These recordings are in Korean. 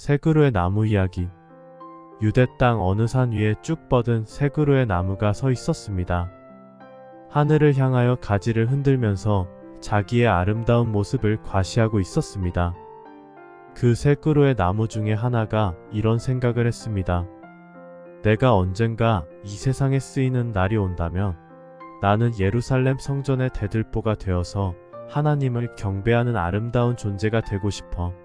세 그루의 나무 이야기. 유대 땅 어느 산 위에 쭉 뻗은 세 그루의 나무가 서 있었습니다. 하늘을 향하여 가지를 흔들면서 자기의 아름다운 모습을 과시하고 있었습니다. 그 세 그루의 나무 중에 하나가 이런 생각을 했습니다. 내가 언젠가 이 세상에 쓰이는 날이 온다면 나는 예루살렘 성전의 대들보가 되어서 하나님을 경배하는 아름다운 존재가 되고 싶어.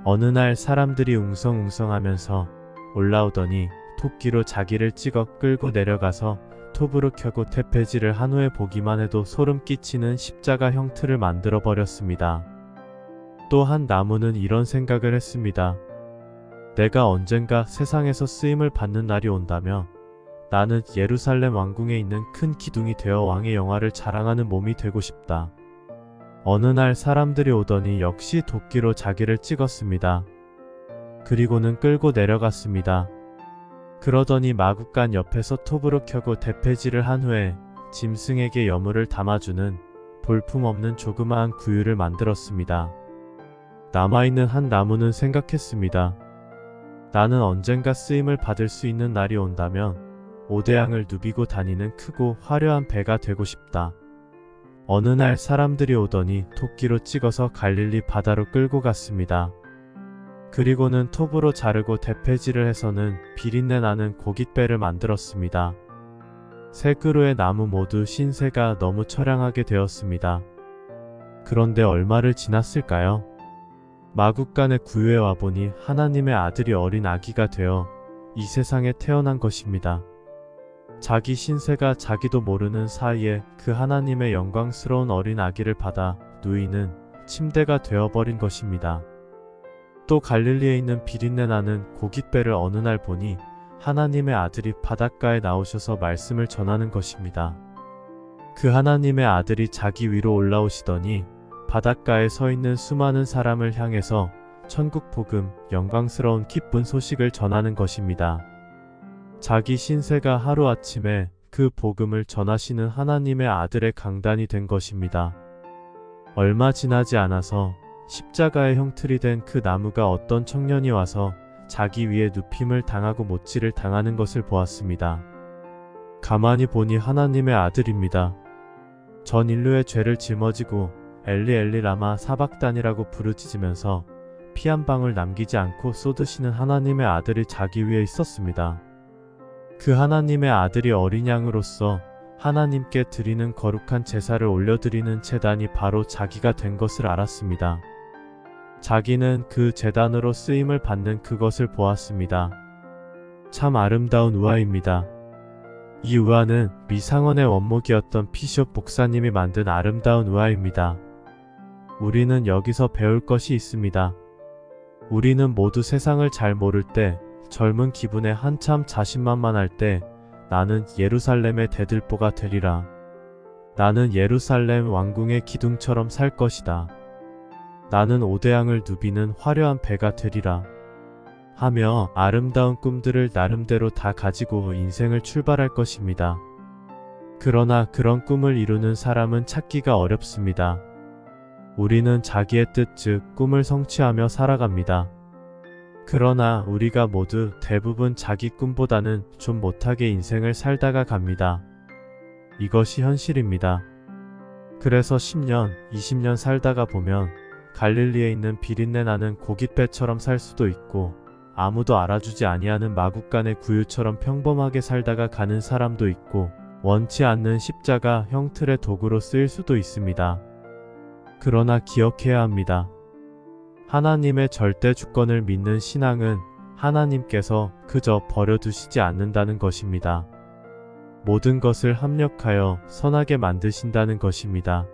어느 날 사람들이 웅성웅성하면서 올라오더니 토끼로 자기를 찍어 끌고 내려가서 톱으로 켜고 태폐질을 한 후에 보기만 해도 소름 끼치는 십자가 형틀을 만들어 버렸습니다. 또 한 나무는 이런 생각을 했습니다. 내가 언젠가 세상에서 쓰임을 받는 날이 온다면 나는 예루살렘 왕궁에 있는 큰 기둥이 되어 왕의 영화를 자랑하는 몸이 되고 싶다. 어느 날 사람들이 오더니 역시 도끼로 자기를 찍었습니다. 그리고는 끌고 내려갔습니다. 그러더니 마구간 옆에서 톱으로 켜고 대패질을 한 후에 짐승에게 여물을 담아주는 볼품없는 조그마한 구유를 만들었습니다. 남아있는 한 나무는 생각했습니다. 나는 언젠가 쓰임을 받을 수 있는 날이 온다면 오대양을 누비고 다니는 크고 화려한 배가 되고 싶다. 어느 날 사람들이 오더니 토끼로 찍어서 갈릴리 바다로 끌고 갔습니다. 그리고는 톱으로 자르고 대패질을 해서는 비린내 나는 고깃배를 만들었습니다. 세 그루의 나무 모두 신세가 너무 처량하게 되었습니다. 그런데 얼마를 지났을까요? 마구간의 구유에 와보니 하나님의 아들이 어린 아기가 되어 이 세상에 태어난 것입니다. 자기 신세가 자기도 모르는 사이에 그 하나님의 영광스러운 어린 아기를 받아 누이는 침대가 되어버린 것입니다. 또 갈릴리에 있는 비린내 나는 고깃배를 어느 날 보니 하나님의 아들이 바닷가에 나오셔서 말씀을 전하는 것입니다. 그 하나님의 아들이 자기 위로 올라오시더니 바닷가에 서 있는 수많은 사람을 향해서 천국 복음, 영광스러운 기쁜 소식을 전하는 것입니다. 자기 신세가 하루아침에 그 복음을 전하시는 하나님의 아들의 강단이 된 것입니다. 얼마 지나지 않아서 십자가의 형틀이 된 그 나무가 어떤 청년이 와서 자기 위에 눕힘을 당하고 못질을 당하는 것을 보았습니다. 가만히 보니 하나님의 아들입니다. 전 인류의 죄를 짊어지고 엘리 엘리 라마 사박단이라고 부르짖으면서 피 한 방울 남기지 않고 쏟으시는 하나님의 아들이 자기 위에 있었습니다. 그 하나님의 아들이 어린 양으로서 하나님께 드리는 거룩한 제사를 올려드리는 제단이 바로 자기가 된 것을 알았습니다. 자기는 그 제단으로 쓰임을 받는 그것을 보았습니다. 참 아름다운 우화입니다. 이 우화는 미상원의 원목이었던 피숍 목사님이 만든 아름다운 우화입니다. 우리는 여기서 배울 것이 있습니다. 우리는 모두 세상을 잘 모를 때, 젊은 기분에 한참 자신만만할 때 나는 예루살렘의 대들보가 되리라. 나는 예루살렘 왕궁의 기둥처럼 살 것이다. 나는 오대양을 누비는 화려한 배가 되리라. 하며 아름다운 꿈들을 나름대로 다 가지고 인생을 출발할 것입니다. 그러나 그런 꿈을 이루는 사람은 찾기가 어렵습니다. 우리는 자기의 뜻 즉 꿈을 성취하며 살아갑니다. 그러나 우리가 모두 대부분 자기 꿈보다는 좀 못하게 인생을 살다가 갑니다. 이것이 현실입니다. 그래서 10년, 20년 살다가 보면 갈릴리에 있는 비린내 나는 고깃배처럼 살 수도 있고 아무도 알아주지 아니하는 마구간의 구유처럼 평범하게 살다가 가는 사람도 있고 원치 않는 십자가 형틀의 도구로 쓰일 수도 있습니다. 그러나 기억해야 합니다. 하나님의 절대 주권을 믿는 신앙은 하나님께서 그저 버려두시지 않는다는 것입니다. 모든 것을 합력하여 선하게 만드신다는 것입니다.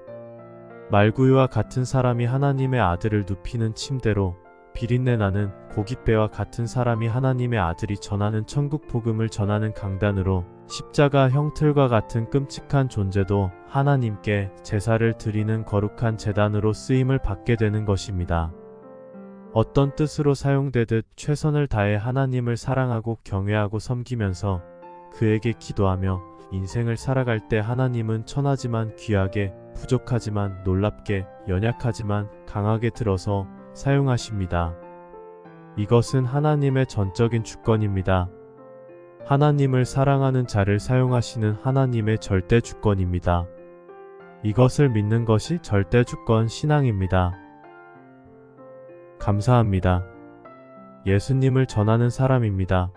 말구유와 같은 사람이 하나님의 아들을 눕히는 침대로 비린내 나는 고깃배와 같은 사람이 하나님의 아들이 전하는 천국 복음을 전하는 강단으로 십자가 형틀과 같은 끔찍한 존재도 하나님께 제사를 드리는 거룩한 제단으로 쓰임을 받게 되는 것입니다. 어떤 뜻으로 사용되듯 최선을 다해 하나님을 사랑하고 경외하고 섬기면서 그에게 기도하며 인생을 살아갈 때 하나님은 천하지만 귀하게, 부족하지만 놀랍게, 연약하지만 강하게 들어서 사용하십니다. 이것은 하나님의 전적인 주권입니다. 하나님을 사랑하는 자를 사용하시는 하나님의 절대 주권입니다. 이것을 믿는 것이 절대 주권 신앙입니다. 감사합니다. 예수님을 전하는 사람입니다.